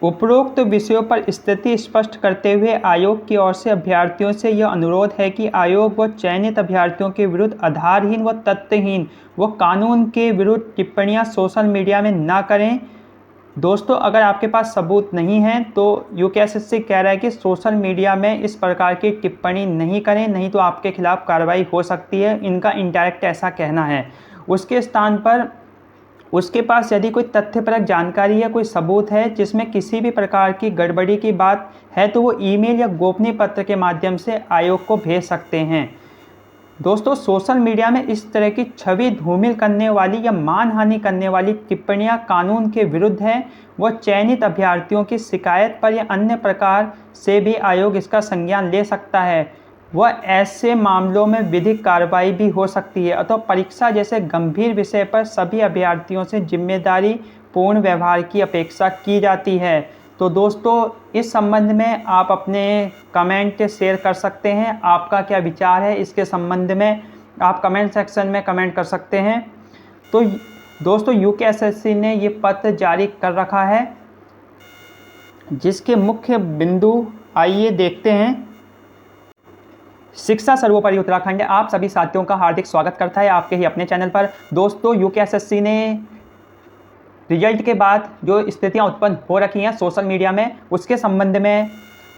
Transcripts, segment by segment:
उपरोक्त विषयों पर स्थिति स्पष्ट करते हुए आयोग की ओर से अभ्यर्थियों से यह अनुरोध है कि आयोग व चयनित अभ्यर्थियों के विरुद्ध आधारहीन व तथ्यहीन व कानून के विरुद्ध टिप्पणियां सोशल मीडिया में न करें। दोस्तों, अगर आपके पास सबूत नहीं है तो यूकेएसएससी कह रहा है कि सोशल मीडिया में इस प्रकार की टिप्पणी नहीं करें, नहीं तो आपके खिलाफ कार्रवाई हो सकती है। इनका इनडायरेक्ट ऐसा कहना है। उसके स्थान पर उसके पास यदि कोई तथ्यपरक जानकारी या कोई सबूत है जिसमें किसी भी प्रकार की गड़बड़ी की बात है तो वो ईमेल या गोपनीय पत्र के माध्यम से आयोग को भेज सकते हैं। दोस्तों, सोशल मीडिया में इस तरह की छवि धूमिल करने वाली या मानहानि करने वाली टिप्पणियां कानून के विरुद्ध हैं। वह चयनित अभ्यर्थियों की शिकायत पर या अन्य प्रकार से भी आयोग इसका संज्ञान ले सकता है। वह ऐसे मामलों में विधिक कार्रवाई भी हो सकती है। अतः परीक्षा जैसे गंभीर विषय पर सभी अभ्यर्थियों से जिम्मेदारी पूर्ण व्यवहार की अपेक्षा की जाती है। तो दोस्तों, इस संबंध में आप अपने कमेंट शेयर कर सकते हैं। आपका क्या विचार है इसके संबंध में, आप कमेंट सेक्शन में कमेंट कर सकते हैं। तो दोस्तों, यूकेएसएससी ने ये पत्र जारी कर रखा है जिसके मुख्य बिंदु आइए देखते हैं। शिक्षा सर्वोपरि उत्तराखंड आप सभी साथियों का हार्दिक स्वागत करता है आपके ही अपने चैनल पर। दोस्तों, यूकेएसएससी ने रिजल्ट के बाद जो स्थितियां उत्पन्न हो रखी हैं सोशल मीडिया में, उसके संबंध में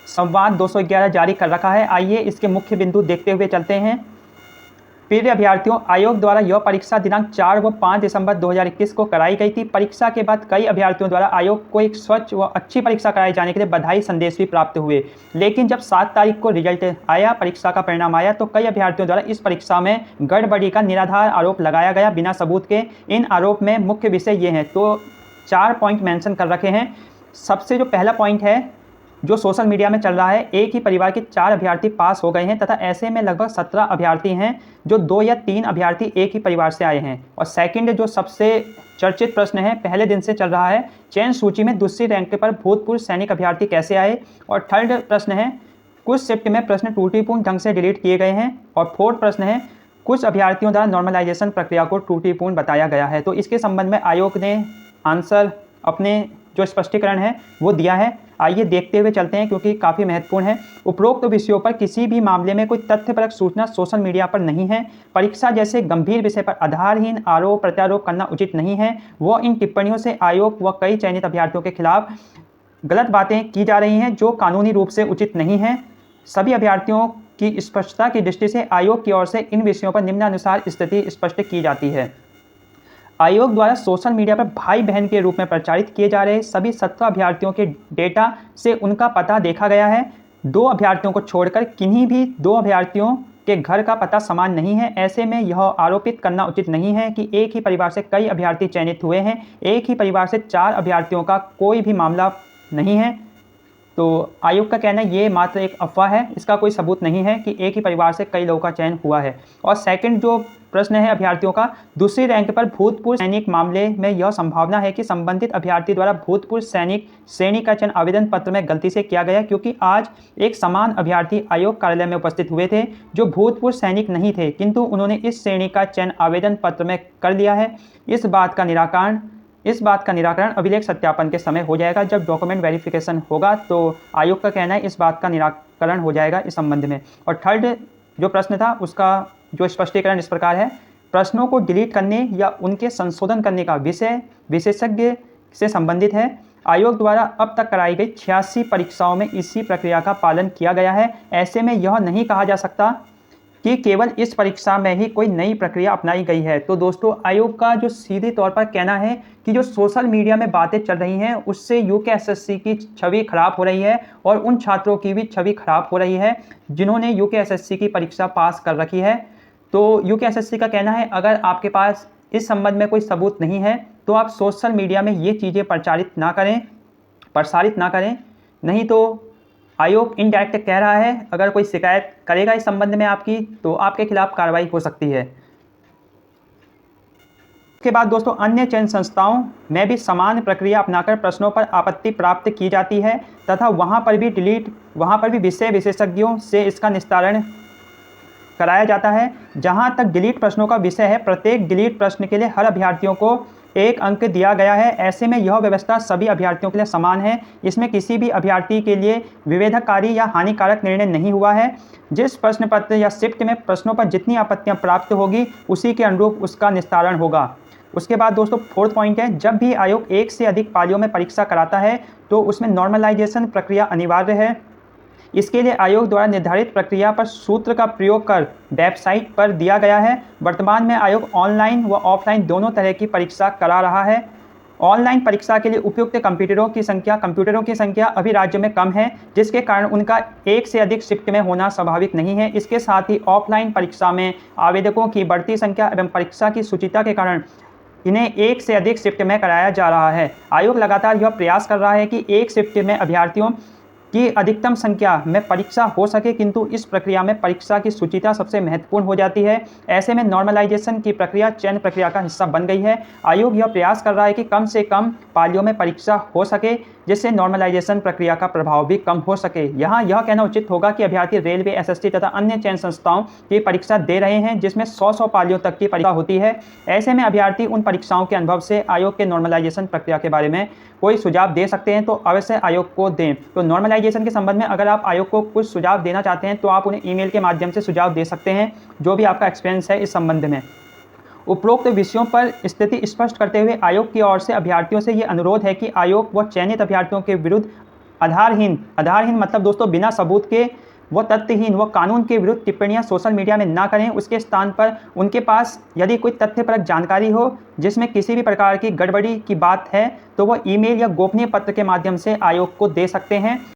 संवाद 211 जारी कर रखा है। आइए इसके मुख्य बिंदु देखते हुए चलते हैं। प्रिय अभ्यर्थियों, आयोग द्वारा यह परीक्षा दिनांक 4 व 5 दिसंबर 2021 को कराई गई थी। परीक्षा के बाद कई अभ्यर्थियों द्वारा आयोग को एक स्वच्छ व अच्छी परीक्षा कराए जाने के लिए बधाई संदेश भी प्राप्त हुए। लेकिन जब 7 तारीख को रिजल्ट आया, परीक्षा का परिणाम आया, तो कई अभ्यर्थियों द्वारा इस परीक्षा में गड़बड़ी का निराधार आरोप लगाया गया बिना सबूत के। इन आरोप में मुख्य विषय ये हैं, तो 4 पॉइंट मेंशन कर रखे हैं। सबसे जो पहला पॉइंट है जो सोशल मीडिया में चल रहा है, एक ही परिवार के 4 अभ्यर्थी पास हो गए हैं तथा ऐसे में लगभग 17 अभ्यर्थी हैं जो 2 या 3 अभ्यर्थी एक ही परिवार से आए हैं। और सेकंड जो सबसे चर्चित प्रश्न है, पहले दिन से चल रहा है, चयन सूची में दूसरी रैंक पर भूतपूर्व सैनिक अभ्यर्थी कैसे आए। और थर्ड प्रश्न है, कुछ शिफ्ट में प्रश्न त्रुटिपूर्ण ढंग से डिलीट किए गए हैं। और फोर्थ प्रश्न है, कुछ अभ्यर्थियों द्वारा नॉर्मलाइजेशन प्रक्रिया को त्रुटिपूर्ण बताया गया है। तो इसके संबंध में आयोग ने आंसर अपने जो स्पष्टीकरण है वो दिया है। आइए देखते हुए चलते हैं क्योंकि काफ़ी महत्वपूर्ण है। उपरोक्त विषयों पर किसी भी मामले में कोई तथ्यपरक सूचना सोशल मीडिया पर नहीं है। परीक्षा जैसे गंभीर विषय पर आधारहीन आरोप प्रत्यारोप करना उचित नहीं है। वो इन टिप्पणियों से आयोग व कई चयनित अभ्यर्थियों के खिलाफ गलत बातें की जा रही हैं जो कानूनी रूप से उचित नहीं है। सभी अभ्यर्थियों की स्पष्टता की दृष्टि से आयोग की ओर से इन विषयों पर निम्नानुसार स्थिति स्पष्ट की जाती है। आयोग द्वारा सोशल मीडिया पर भाई बहन के रूप में प्रचारित किए जा रहे सभी 17 अभ्यर्थियों के डेटा से उनका पता देखा गया है। 2 अभ्यर्थियों को छोड़कर किन्हीं भी 2 अभ्यर्थियों के घर का पता समान नहीं है। ऐसे में यह आरोपित करना उचित नहीं है कि एक ही परिवार से कई अभ्यर्थी चयनित हुए हैं। एक ही परिवार से 4 अभ्यर्थियों का कोई भी मामला नहीं है। तो आयोग का कहना है ये मात्र एक अफवाह है, इसका कोई सबूत नहीं है कि एक ही परिवार से कई लोगों का चयन हुआ है। और सेकंड जो प्रश्न है अभ्यर्थियों का, दूसरी रैंक पर भूतपूर्व सैनिक मामले में यह संभावना है कि संबंधित अभ्यर्थी द्वारा भूतपूर्व सैनिक श्रेणी का चयन आवेदन पत्र में गलती से किया गया, क्योंकि आज एक समान अभ्यर्थी आयोग कार्यालय में उपस्थित हुए थे जो भूतपूर्व सैनिक नहीं थे, किंतु उन्होंने इस श्रेणी का चयन आवेदन पत्र में कर लिया है। इस बात का निराकरण अभिलेख सत्यापन के समय हो जाएगा। जब डॉक्यूमेंट वेरिफिकेशन होगा तो आयोग का कहना है इस बात का निराकरण हो जाएगा इस संबंध में। और थर्ड जो प्रश्न था उसका जो स्पष्टीकरण इस प्रकार है, प्रश्नों को डिलीट करने या उनके संशोधन करने का विषय विशेषज्ञ से संबंधित है। आयोग द्वारा अब तक कराई गई 86 परीक्षाओं में इसी प्रक्रिया का पालन किया गया है। ऐसे में यह नहीं कहा जा सकता कि केवल इस परीक्षा में ही कोई नई प्रक्रिया अपनाई गई है। तो दोस्तों, आयोग का जो सीधे तौर पर कहना है कि जो सोशल मीडिया में बातें चल रही हैं उससे यूकेएसएससी की छवि खराब हो रही है और उन छात्रों की भी छवि खराब हो रही है जिन्होंने यूकेएसएससी की परीक्षा पास कर रखी है। तो यूकेएसएससी का कहना है अगर आपके पास इस संबंध में कोई सबूत नहीं है तो आप सोशल मीडिया में ये चीज़ें प्रसारित ना करें, नहीं तो आयोग इनडायरेक्ट कह रहा है अगर कोई शिकायत करेगा इस संबंध में आपकी तो आपके खिलाफ कार्रवाई हो सकती है। इसके बाद दोस्तों, अन्य चयन संस्थाओं में भी समान प्रक्रिया अपनाकर प्रश्नों पर आपत्ति प्राप्त की जाती है तथा वहां पर भी विषय विशेषज्ञों से इसका निस्तारण कराया जाता है। जहां तक डिलीट प्रश्नों का विषय है, प्रत्येक डिलीट प्रश्न के लिए हर अभ्यर्थियों को 1 अंक दिया गया है। ऐसे में यह व्यवस्था सभी अभ्यर्थियों के लिए समान है। इसमें किसी भी अभ्यर्थी के लिए विभेदकारी या हानिकारक निर्णय नहीं हुआ है। जिस प्रश्न पत्र या शिफ्ट में प्रश्नों पर जितनी आपत्तियां प्राप्त होगी उसी के अनुरूप उसका निस्तारण होगा। उसके बाद दोस्तों 4th पॉइंट है, जब भी आयोग 1 से अधिक पालियों में परीक्षा कराता है तो उसमें नॉर्मलाइजेशन प्रक्रिया अनिवार्य है। इसके लिए आयोग द्वारा निर्धारित प्रक्रिया पर सूत्र का प्रयोग कर वेबसाइट पर दिया गया है। वर्तमान में आयोग ऑनलाइन व ऑफलाइन दोनों तरह की परीक्षा करा रहा है। ऑनलाइन परीक्षा के लिए उपयुक्त कंप्यूटरों की संख्या अभी राज्य में कम है, जिसके कारण उनका 1 से अधिक शिफ्ट में होना स्वाभाविक नहीं है। इसके साथ ही ऑफलाइन परीक्षा में आवेदकों की बढ़ती संख्या एवं परीक्षा की शुचिता के कारण इन्हें 1 से अधिक शिफ्ट में कराया जा रहा है। आयोग लगातार यह प्रयास कर रहा है कि एक शिफ्ट में अभ्यर्थियों की अधिकतम संख्या में परीक्षा हो सके, किंतु इस प्रक्रिया में परीक्षा की शुचिता सबसे महत्वपूर्ण हो जाती है। ऐसे में नॉर्मलाइजेशन की प्रक्रिया चयन प्रक्रिया का हिस्सा बन गई है। आयोग यह प्रयास कर रहा है कि कम से कम पालियों में परीक्षा हो सके, जिससे नॉर्मलाइजेशन प्रक्रिया का प्रभाव भी कम हो सके। यहाँ यह कहना उचित होगा कि अभ्यर्थी रेलवे, एसएससी तथा अन्य चयन संस्थाओं की परीक्षा दे रहे हैं, जिसमें 100 पालियों तक की परीक्षा होती है। ऐसे में अभ्यर्थी उन परीक्षाओं के अनुभव से आयोग के नॉर्मलाइजेशन प्रक्रिया के बारे में कोई सुझाव दे सकते हैं, तो अवश्य आयोग को दें। तो नॉर्मलाइजेशन के संबंध में अगर आप आयोग को कुछ सुझाव देना चाहते हैं तो आप उन्हें ईमेल के माध्यम से सुझाव दे सकते हैं, जो भी आपका एक्सपीरियंस है इस संबंध में। उपरोक्त विषयों पर स्थिति स्पष्ट करते हुए आयोग की ओर से अभ्यर्थियों से ये अनुरोध है कि आयोग व चयनित अभ्यर्थियों के विरुद्ध आधारहीन मतलब दोस्तों बिना सबूत के व तथ्यहीन व कानून के विरुद्ध टिप्पणियां सोशल मीडिया में ना करें। उसके स्थान पर उनके पास यदि कोई तथ्यपरक जानकारी हो जिसमें किसी भी प्रकार की गड़बड़ी की बात है तो वह ईमेल या गोपनीय पत्र के माध्यम से आयोग को दे सकते हैं।